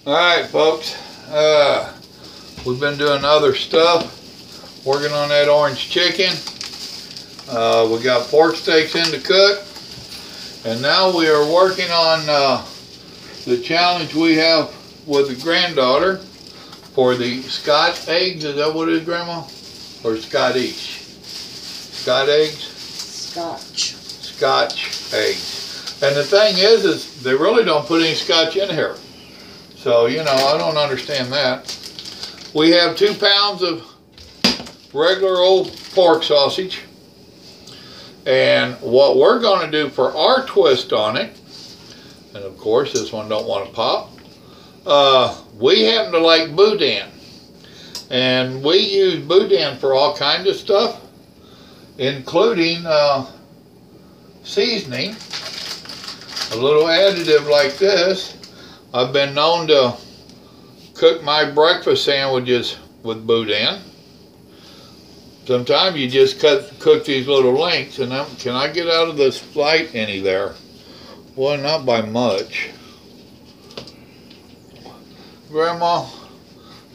Alright folks, we've been doing other stuff, working on that orange chicken. We got pork steaks in to cook, and now we are working on the challenge we have with the granddaughter for the Scotch eggs. Is that what it is, Grandma? Or Scottish? Scotch eggs? Scotch. Scotch eggs. And the thing is they really don't put any Scotch in here. So, you know, I don't understand that. We have 2 pounds of regular old pork sausage. And what we're going to do for our twist on it, and of course this one don't want to pop, we happen to like boudin. And we use boudin for all kinds of stuff, including seasoning. A little additive like this. I've been known to cook my breakfast sandwiches with boudin. Sometimes you just cook these little lengths, and can I get out of this light any there? Well, not by much. Grandma,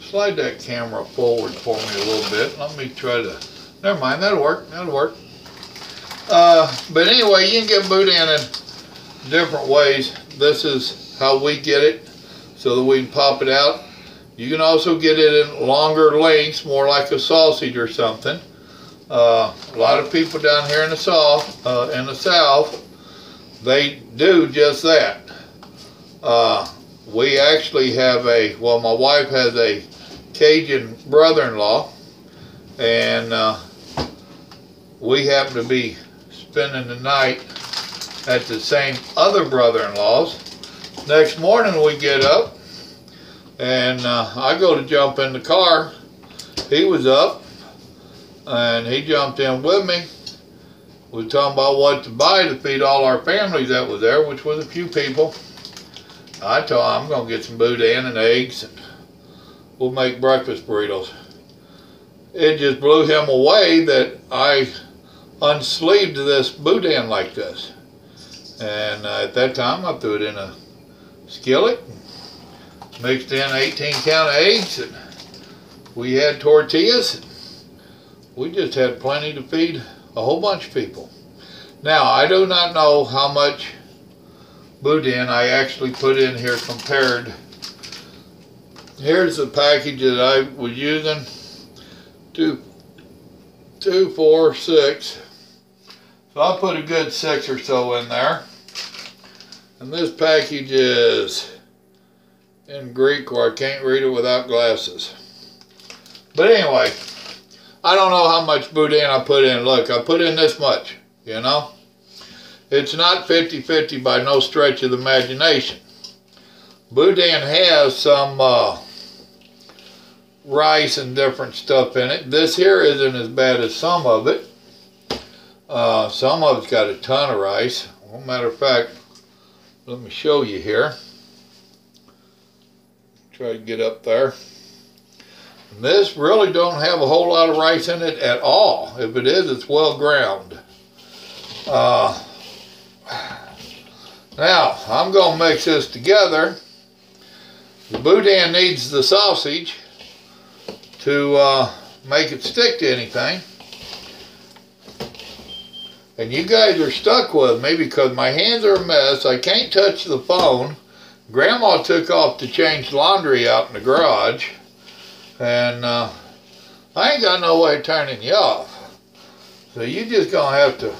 slide that camera forward for me a little bit. Let me try to, never mind, that'll work, that'll work. But anyway, you can get boudin in different ways. This is how we get it so that we can pop it out. You can also get it in longer lengths, more like a sausage or something. A lot of people down here in the South, they do just that. We actually have well, my wife has a Cajun brother-in-law, and we happen to be spending the night at the same other brother-in-law's. Next morning we get up, and I go to jump in the car. He was up, and he jumped in with me. We were talking about what to buy to feed all our families that was there, which was a few people. I told him I'm going to get some boudin and eggs, and we'll make breakfast burritos. It just blew him away that I unsleeved this boudin like this. And at that time I threw it in a skillet, mixed in 18 count of eggs, and we had tortillas. We just had plenty to feed a whole bunch of people. Now, I do not know how much boudin I actually put in here compared. Here's the package that I was using. 2, 4, 6. So I put a good 6 or so in there. And this package is in Greek, where I can't read it without glasses. But anyway, I don't know how much boudin I put in. Look, I put in this much, you know. It's not 50-50 by no stretch of the imagination. Boudin has some rice and different stuff in it. This here isn't as bad as some of it. Some of it's got a ton of rice. Well, matter of fact, let me show you here. Try to get up there. And this really don't have a whole lot of rice in it at all. If it is, it's well ground. Now, I'm going to mix this together. The boudin needs the sausage to make it stick to anything. And you guys are stuck with me because my hands are a mess. I can't touch the phone. Grandma took off to change laundry out in the garage. And I ain't got no way of turning you off. So you just gonna have to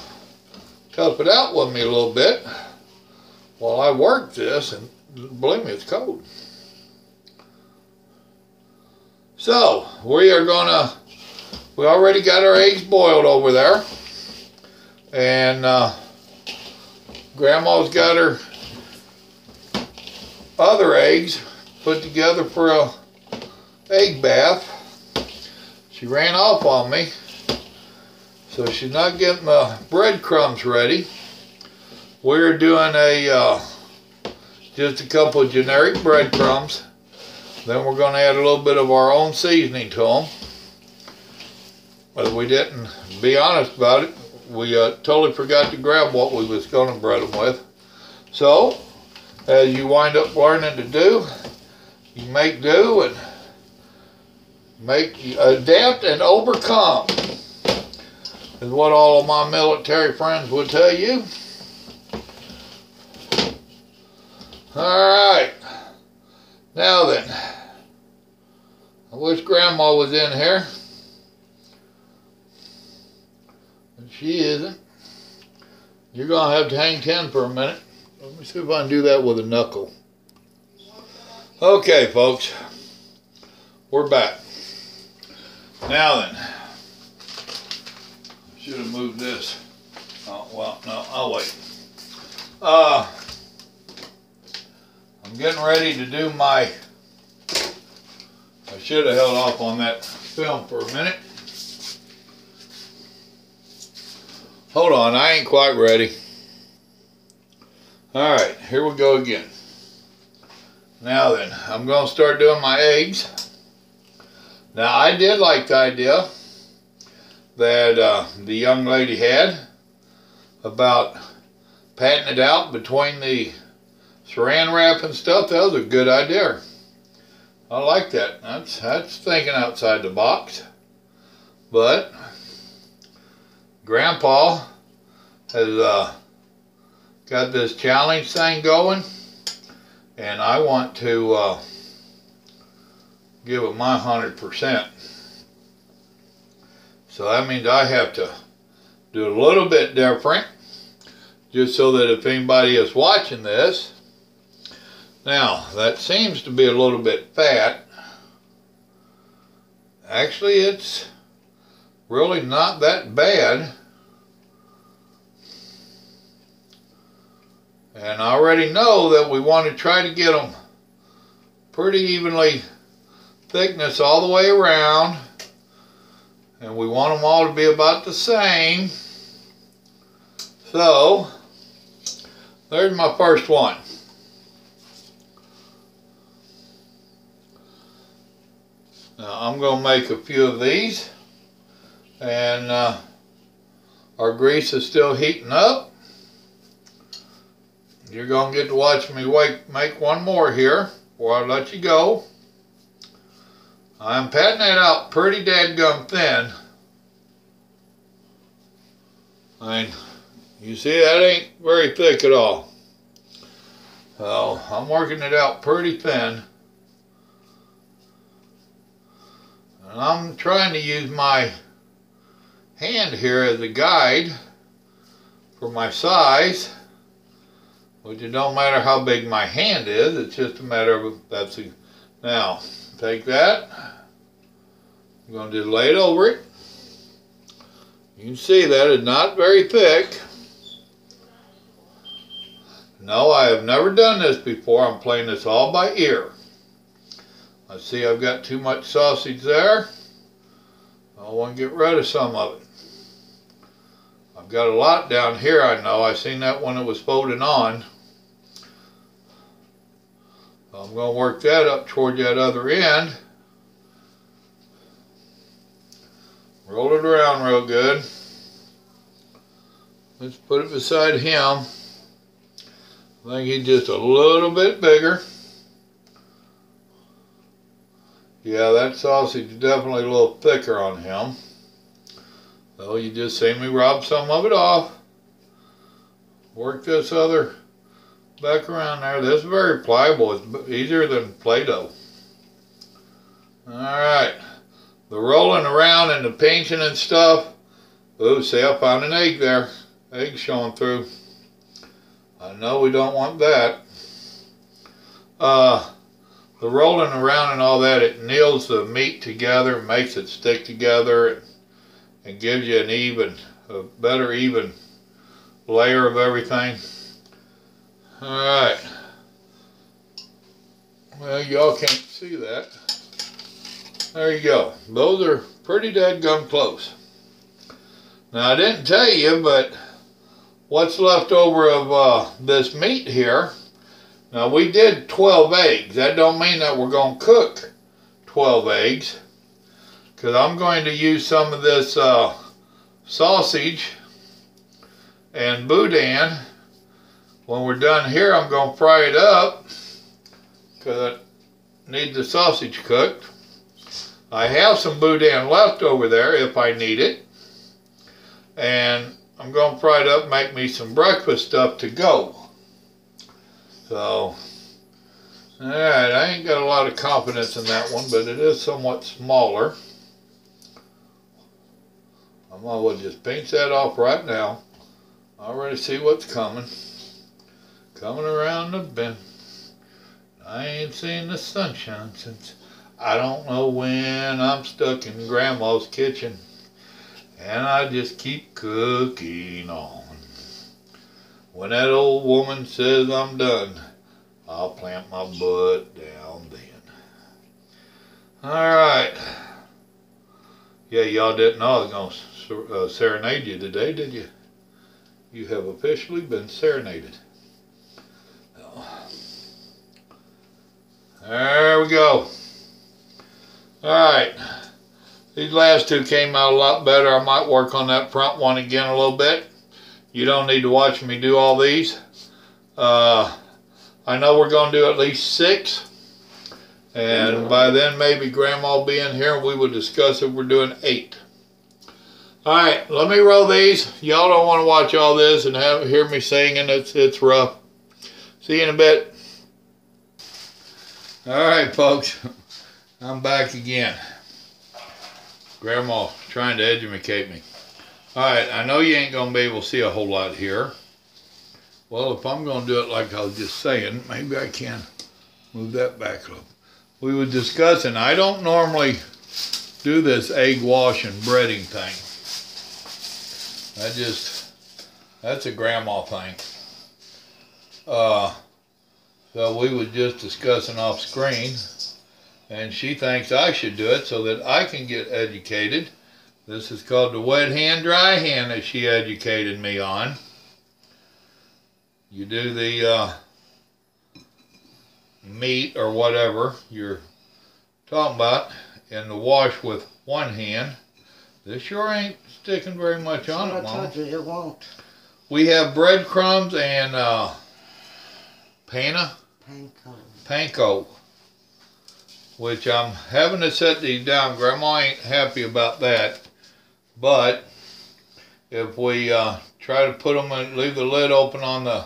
tough it out with me a little bit while I work this. And believe me, it's cold. So we already got our eggs boiled over there. And Grandma's got her other eggs put together for a egg bath. She ran off on me, so she's not getting the breadcrumbs ready. We're doing just a couple of generic breadcrumbs. Then we're going to add a little bit of our own seasoning to them. But we didn't, be honest about it, we totally forgot to grab what we was going to bread them with. So, as you wind up learning to do, You make do and adapt and overcome is what all of my military friends would tell you. Alright, now then, I wish Grandma was in here, but she isn't. You're going to have to hang 10 for a minute. Let me see if I can do that with a knuckle. Okay, folks, we're back. Now then, I should have moved this. Oh, well, no, I'll wait. I'm getting ready to do my, I should have held off on that film for a minute. Hold on, I ain't quite ready. Alright, here we go again. Now then, I'm going to start doing my eggs. Now, I did like the idea that the young lady had about patting it out between the saran wrap and stuff. That was a good idea. I like that. That's thinking outside the box. But Grandpa has got this challenge thing going, and I want to give it my 100%. So that means I have to do a little bit different, just so that if anybody is watching this, now that seems to be a little bit fat. Actually, it's really not that bad. And I already know that we want to try to get them pretty evenly thickness all the way around. And we want them all to be about the same. So, there's my first one. Now, I'm going to make a few of these. And our grease is still heating up. You're going to get to watch me make one more here before I let you go. I'm patting it out pretty dadgum thin. I mean, you see that ain't very thick at all. So I'm working it out pretty thin. And I'm trying to use my hand here as a guide for my size. Which it don't matter how big my hand is, it's just a matter of now, take that. I'm going to just lay it over it. You can see that it's not very thick. No, I have never done this before. I'm playing this all by ear. I see I've got too much sausage there. I want to get rid of some of it. I've got a lot down here, I know. I seen that when it was folding on. I'm going to work that up toward that other end. Roll it around real good. Let's put it beside him. I think he's just a little bit bigger. Yeah, that sausage is definitely a little thicker on him. So you just see me rob some of it off. Work this other back around there. This is very pliable. It's easier than Play-Doh. Alright. The rolling around and the pinching and stuff. Ooh, see, I found an egg there. Egg showing through. I know we don't want that. The rolling around and all that, it nails the meat together, makes it stick together, and gives you a better even layer of everything. Alright. Well, y'all can't see that. There you go. Those are pretty dadgum close. Now, I didn't tell you, but what's left over of this meat here, now we did 12 eggs. That don't mean that we're going to cook 12 eggs, because I'm going to use some of this sausage and boudin. When we're done here, I'm going to fry it up, because need the sausage cooked. I have some boudin left over there if I need it. And I'm going to fry it up and make me some breakfast stuff to go. So, alright, I ain't got a lot of confidence in that one, but it is somewhat smaller. I might as well just pinch that off right now. I already see what's coming. Coming around the bend. I ain't seen the sunshine since I don't know when. I'm stuck in Grandma's kitchen. And I just keep cooking on. When that old woman says I'm done, I'll plant my butt down then. Alright. Yeah, y'all didn't know I was going to serenade you today, did you? You have officially been serenaded. There we go. Alright. These last two came out a lot better. I might work on that front one again a little bit. You don't need to watch me do all these. I know we're going to do at least 6. And by then maybe Grandma will be in here and we will discuss if we're doing 8. Alright, let me roll these. Y'all don't want to watch all this and hear me singing. It's rough. See you in a bit. Alright folks, I'm back again. Grandma trying to educate me. Alright, I know you ain't going to be able to see a whole lot here. Well, if I'm going to do it like I was just saying, maybe I can move that back a little. We were discussing, I don't normally do this egg wash and breading thing. That's a grandma thing. So we were just discussing off screen, and she thinks I should do it so that I can get educated. This is called the wet hand, dry hand that she educated me on. You do the meat or whatever you're talking about in the wash with one hand. This sure ain't sticking very much on it, Mom. I told you it won't. We have breadcrumbs and panko, which I'm having to set these down. Grandma ain't happy about that, but if we try to put them and leave the lid open on the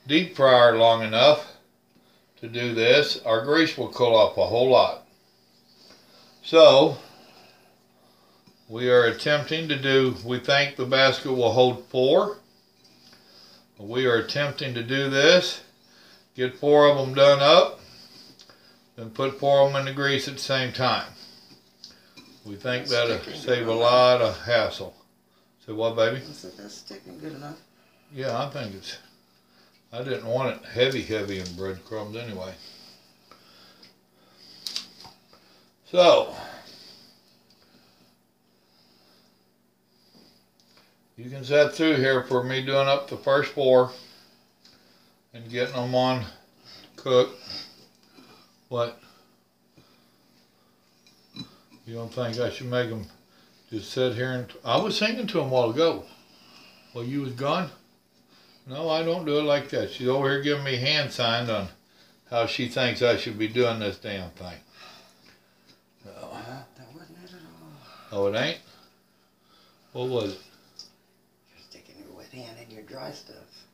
deep fryer long enough to do this, our grease will cool off a whole lot. So we are attempting to do, we think the basket will hold 4. We are attempting to do this, get 4 of them done up, then put 4 of them in the grease at the same time. We think that'll save a lot of hassle. Say what, baby? I said that's sticking good enough. Yeah, I think it's, I didn't want it heavy in breadcrumbs anyway. So, you can sit through here for me doing up the first 4 and getting them on cook. What? You don't think I should make them just sit here and... I was singing to them a while ago. While you was gone? No, I don't do it like that. She's over here giving me hand signs on how she thinks I should be doing this damn thing. Oh. That wasn't it at all. Oh, it ain't? What was it? You're sticking your wet hand in your dry stuff.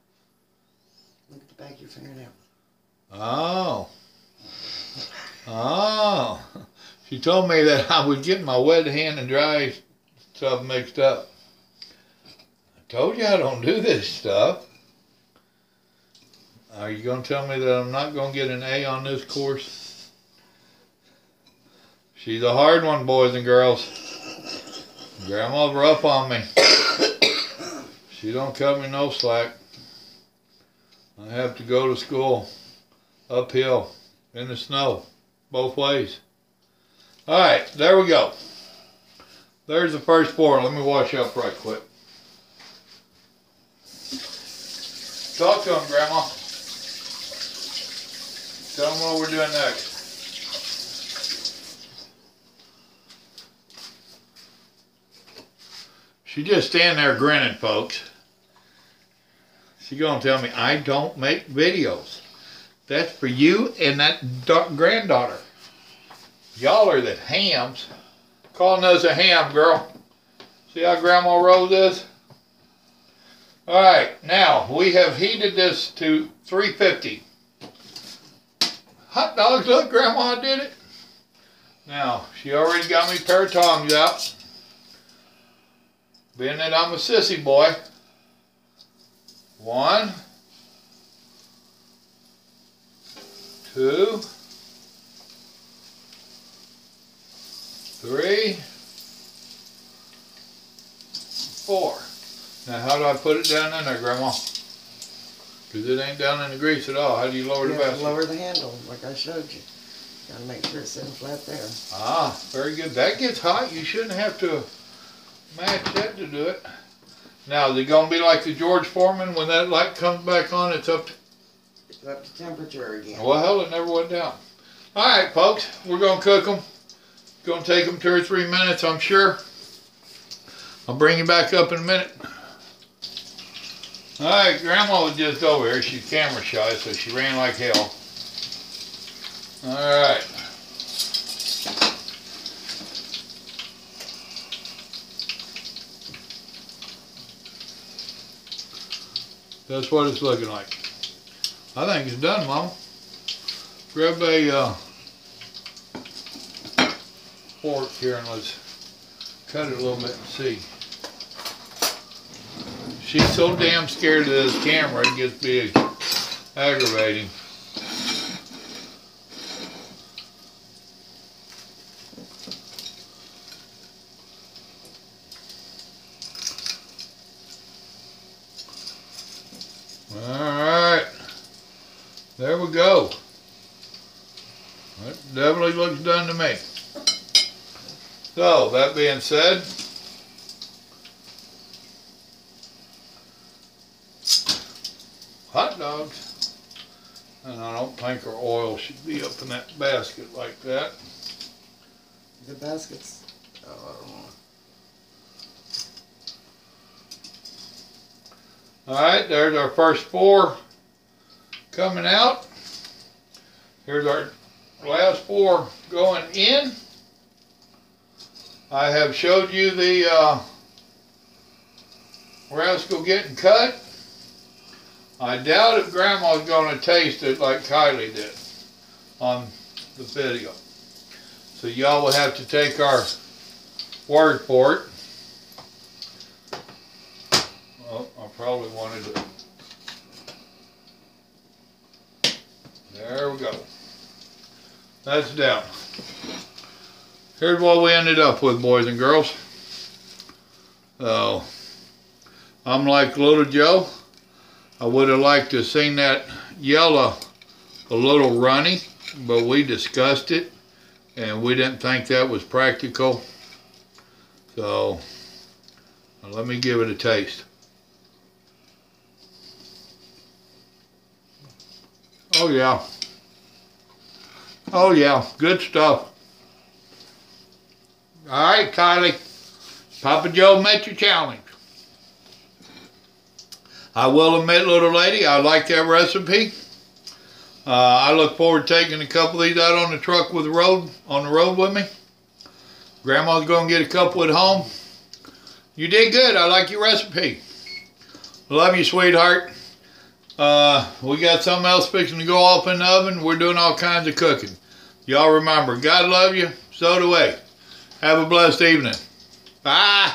Look at the back of your fingernail. Oh. Oh. She told me that I was getting my wet hand and dry stuff mixed up. I told you I don't do this stuff. Are you going to tell me that I'm not going to get an A on this course? She's a hard one, boys and girls. Grandma's rough on me. She don't cut me no slack. I have to go to school uphill in the snow both ways. Alright, there we go. There's the first 4. Let me wash up right quick. Talk to him, Grandma. Tell him what we're doing next. She just standing there grinning, folks. She's going to tell me I don't make videos. That's for you and that granddaughter. Y'all are the hams. Calling us a ham, girl. See how Grandma rolled this? Alright, now we have heated this to 350. Hot dogs, look, Grandma did it. Now, she already got me a pair of tongs out. Being that I'm a sissy boy. 1, 2, 3, 4. Now how do I put it down in there, Grandma? Because it ain't down in the grease at all. How do you lower the basket? Lower the handle, like I showed you. Gotta make sure it's sitting flat there. Ah, very good. That gets hot. You shouldn't have to match that to do it. Now, is it going to be like the George Foreman when that light comes back on? It's up to temperature again. Well, hell, it never went down. All right, folks, we're going to cook them. It's going to take them 2 or 3 minutes, I'm sure. I'll bring you back up in a minute. All right, Grandma was just over here. She's camera shy, so she ran like hell. All right. That's what it's looking like. I think it's done, Mama. Grab a fork here and let's cut it a little bit and see. She's so damn scared of this camera, it gets big, aggravating. Alright, there we go. That definitely looks done to me. So, that being said, hot dogs. And I don't think our oil should be up in that basket like that. The baskets? Oh, I don't know. Alright, there's our first 4 coming out. Here's our last 4 going in. I have showed you the rascal getting cut. I doubt if Grandma's going to taste it like Kylie did on the video. So y'all will have to take our word for it. Oh, I probably wanted to. There we go. That's down. Here's what we ended up with, boys and girls. So, I'm like Little Joe. I would have liked to have seen that yellow a little runny, but we discussed it and we didn't think that was practical. So, let me give it a taste. Oh yeah. Oh yeah, good stuff. Alright, Kylie. Papa Joe met your challenge. I will admit, little lady, I like that recipe. I look forward to taking a couple of these out on the truck with on the road with me. Grandma's going to get a couple at home. You did good. I like your recipe. Love you, sweetheart. We got something else fixing to go off in the oven. We're doing all kinds of cooking. Y'all remember, God love you, so do we. Have a blessed evening. Bye.